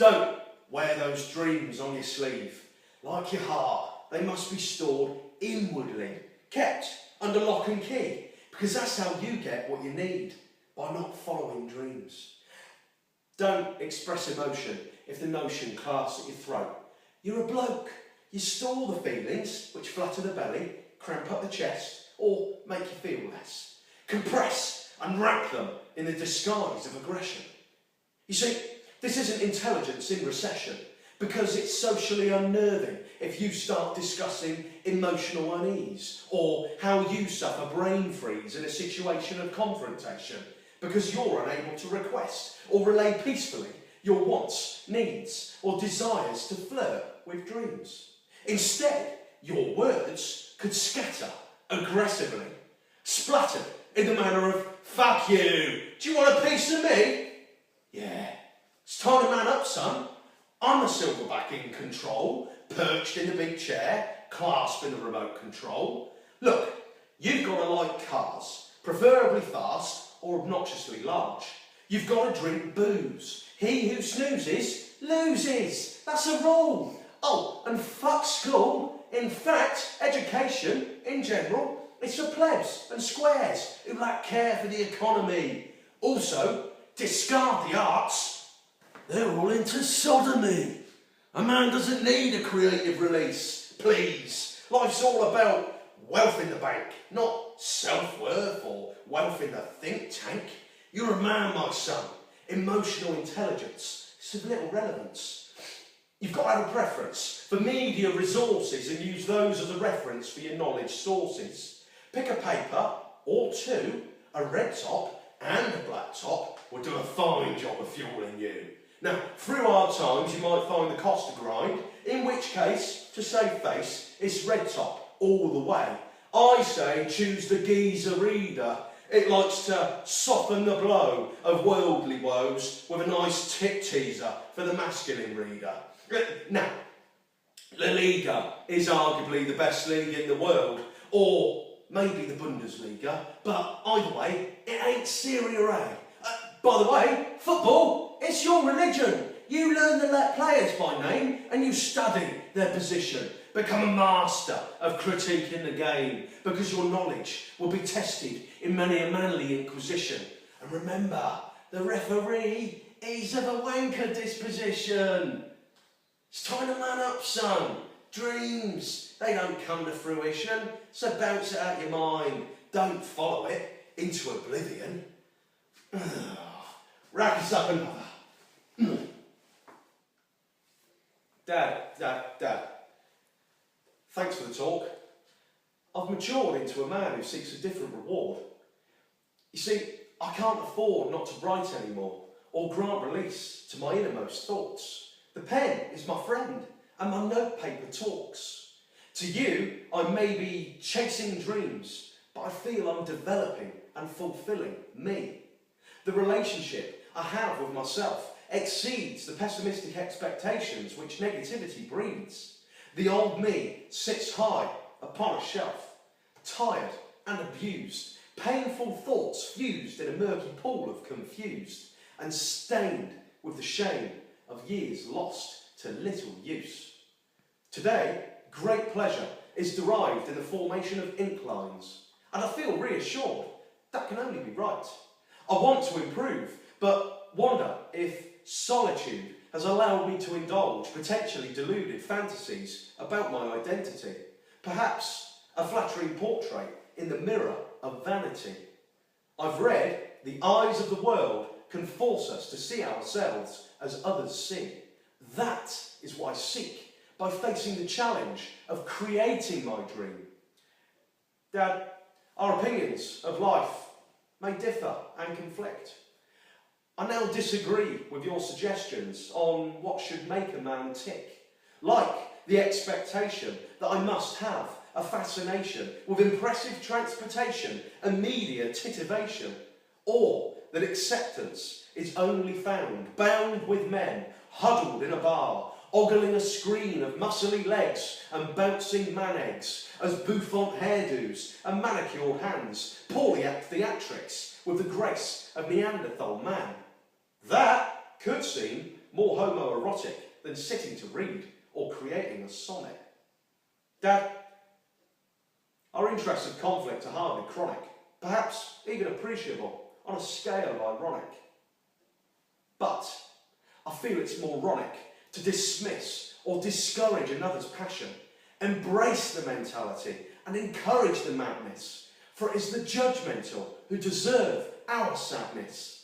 Don't wear those dreams on your sleeve. Like your heart, they must be stored inwardly, kept under lock and key, because that's how you get what you need, by not following dreams. Don't express emotion if the notion clasps at your throat. You're a bloke. You store the feelings which flutter the belly, cramp up the chest, or make you feel less. Compress and wrap them in the disguise of aggression. You see, this isn't intelligence in recession, because it's socially unnerving if you start discussing emotional unease, or how you suffer brain freeze in a situation of confrontation, because you're unable to request or relay peacefully your wants, needs, or desires to flirt with dreams. Instead, your words could scatter aggressively, splattered in the manner of, "Fuck you, do you want a piece of me? Yeah, it's time to man up, son. I'm a silverback in control, perched in the big chair, clasping the remote control. Look, you've got to like cars, preferably fast or obnoxiously large. You've got to drink booze. He who snoozes, loses. That's a rule. Oh, and fuck school. In fact, education, in general, it's for plebs and squares who lack care for the economy. Also, discard the arts. They're all into sodomy. A man doesn't need a creative release, please. Life's all about wealth in the bank, not self-worth or wealth in the think tank. You're a man, my son. Emotional intelligence is of little relevance. You've got to have a preference for media resources and use those as a reference for your knowledge sources. Pick a paper or two, a red top and a black top will do a fine job of fueling you. Now, through hard times, you might find the cost to grind, in which case, to save face, it's red top all the way. I say choose the geezer reader. It likes to soften the blow of worldly woes with a nice tit teaser for the masculine reader. Now, La Liga is arguably the best league in the world, or maybe the Bundesliga, but either way, it ain't Serie A. By the way, football, it's your religion. You learn the players by name and you study their position. Become a master of critiquing the game, because your knowledge will be tested in many a manly inquisition. And remember, the referee is of a wanker disposition. It's time to man up, son. Dreams, they don't come to fruition, so bounce it out your mind. Don't follow it into oblivion. Rack us up another. Dad. Thanks for the talk. I've matured into a man who seeks a different reward. You see, I can't afford not to write anymore, or grant release to my innermost thoughts. The pen is my friend, and my notepaper talks. To you, I may be chasing dreams, but I feel I'm developing and fulfilling me. The relationship I have with myself exceeds the pessimistic expectations which negativity breeds. The old me sits high upon a shelf, tired and abused, painful thoughts fused in a murky pool of confused, and stained with the shame of years lost to little use. Today, great pleasure is derived in the formation of ink lines, and I feel reassured that can only be right. I want to improve, but wonder if solitude has allowed me to indulge potentially deluded fantasies about my identity. Perhaps a flattering portrait in the mirror of vanity. I've read the eyes of the world can force us to see ourselves as others see. That is what I seek by facing the challenge of creating my dream. Dad, our opinions of life may differ and conflict. I now disagree with your suggestions on what should make a man tick, like the expectation that I must have a fascination with impressive transportation and media titivation, or that acceptance is only found bound with men huddled in a bar, ogling a screen of muscly legs and bouncing man-eggs as bouffant hairdos and manicured hands poorly act theatrics with the grace of Neanderthal man. That could seem more homoerotic than sitting to read or creating a sonnet. Dad, our interests of conflict are hardly chronic, perhaps even appreciable on a scale of ironic. But I feel it's moronic to dismiss or discourage another's passion. Embrace the mentality and encourage the madness, for it is the judgmental who deserve our sadness.